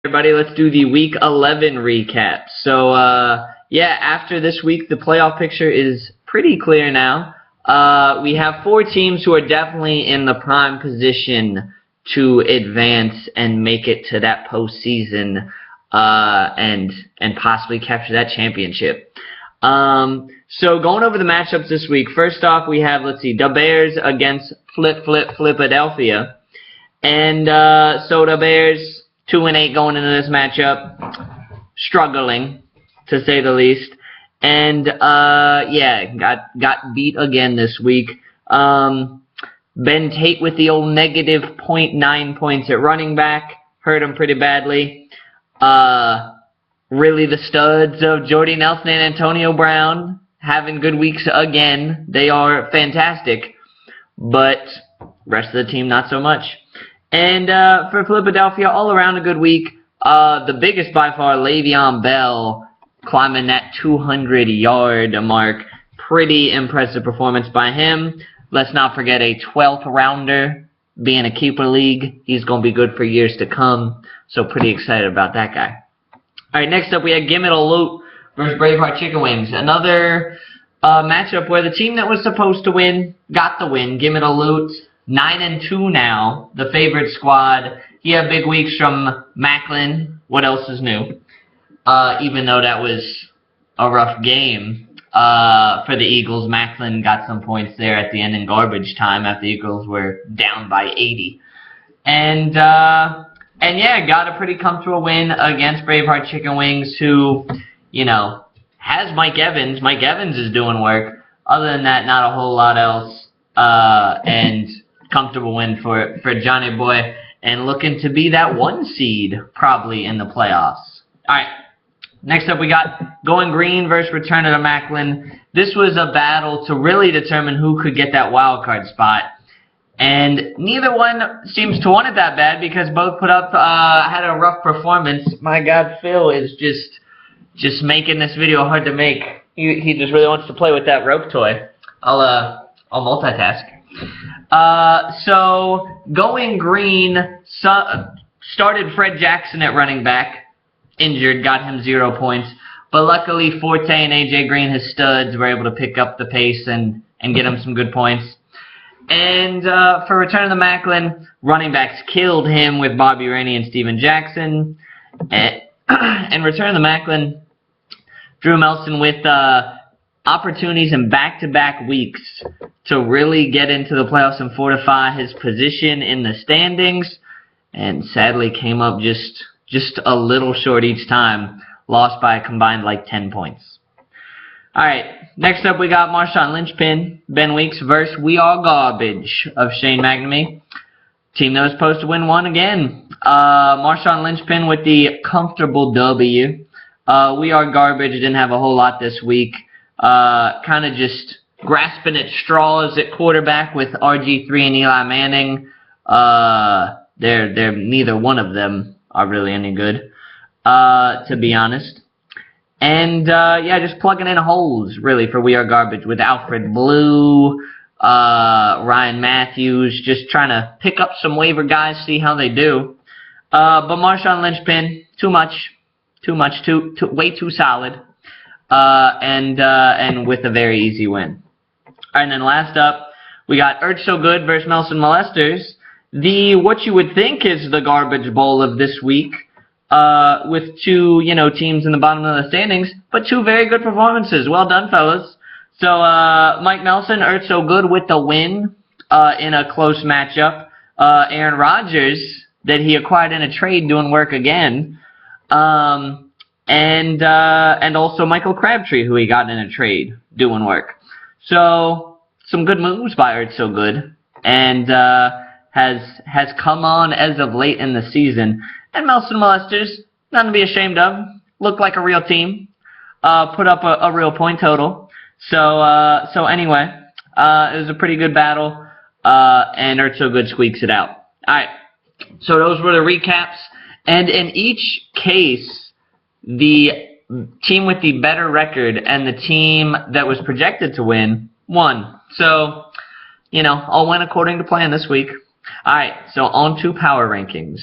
Everybody, let's do the Week 11 recap. So, yeah, after this week, the playoff picture is pretty clear now. We have 4 teams who are definitely in the prime position to advance and make it to that postseason and possibly capture that championship. So going over the matchups this week, first off, we have, let's see, the Bears against Flipadelphia. And so the Bears 2-8 going into this matchup, struggling to say the least, and yeah, got beat again this week. Ben Tate with the old negative .9 points at running back, hurt him pretty badly. Really the studs of Jordy Nelson and Antonio Brown having good weeks again. They are fantastic, but rest of the team not so much. And for Flipadelphia, all around a good week. The biggest by far, Le'Veon Bell, climbing that 200-yard mark. Pretty impressive performance by him. Let's not forget a 12th rounder being a keeper league. He's going to be good for years to come. So pretty excited about that guy. All right, next up we have Gimme the Loot versus Braveheart Chicken Wings. Another matchup where the team that was supposed to win got the win. Gimme the Loot. 9-2 now, the favorite squad. He had big weeks from Macklin. What else is new? Even though that was a rough game for the Eagles, Macklin got some points there at the end in garbage time after the Eagles were down by 80. And yeah, got a pretty comfortable win against Braveheart Chicken Wings, who, you know, has Mike Evans. Mike Evans is doing work. Other than that, not a whole lot else. And comfortable win for Johnny Boy, and looking to be that 1 seed probably in the playoffs. All right, next up we got Going Green versus Return of the Macklin. This was a battle to really determine who could get that wild card spot, and neither one seems to want it that bad because both put up had a rough performance. My God, Phil is just making this video hard to make. He just really wants to play with that rope toy. I'll multitask. So Going Green started Fred Jackson at running back, injured, got him 0 points. But luckily, Forte and AJ Green, his studs, were able to pick up the pace and get him some good points. And for Return of the Macklin, running backs killed him with Bobby Rainey and Steven Jackson. And Return of the Macklin, Drew Melson with opportunities in back-to-back weeks to really get into the playoffs and fortify his position in the standings, and sadly came up just a little short each time, lost by a combined like 10 points. Alright, next up we got Marshawn Lynchpin, Ben Weeks versus We Are Garbage of Shane McNamee. Team that was supposed to win won again. Marshawn Lynchpin with the comfortable W. We Are Garbage didn't have a whole lot this week. Kind of just grasping at straws at quarterback with RG3 and Eli Manning. They're neither one of them are really any good, to be honest. And yeah, just plugging in holes really for We Are Garbage with Alfred Blue, Ryan Matthews, just trying to pick up some waiver guys, see how they do. But Marshawn Lynchpin, too much, way too solid. And with a very easy win. All right, and then last up, we got Earth So Good versus Melson Molesters. What you would think is the garbage bowl of this week, with 2, teams in the bottom of the standings, but 2 very good performances. Well done, fellas. So, Mike Nelson, Earth So Good with the win, in a close matchup. Aaron Rodgers, that he acquired in a trade, doing work again. And also Michael Crabtree, who he got in a trade, doing work. So, some good moves by Earth So Good, and has come on as of late in the season. And Melson Molesters, nothing to be ashamed of, looked like a real team, put up a real point total. So anyway, it was a pretty good battle, and Earth So Good squeaks it out. Alright, so those were the recaps, and in each case, the team with the better record and the team that was projected to win won. So, all went according to plan this week. All right, so on to power rankings.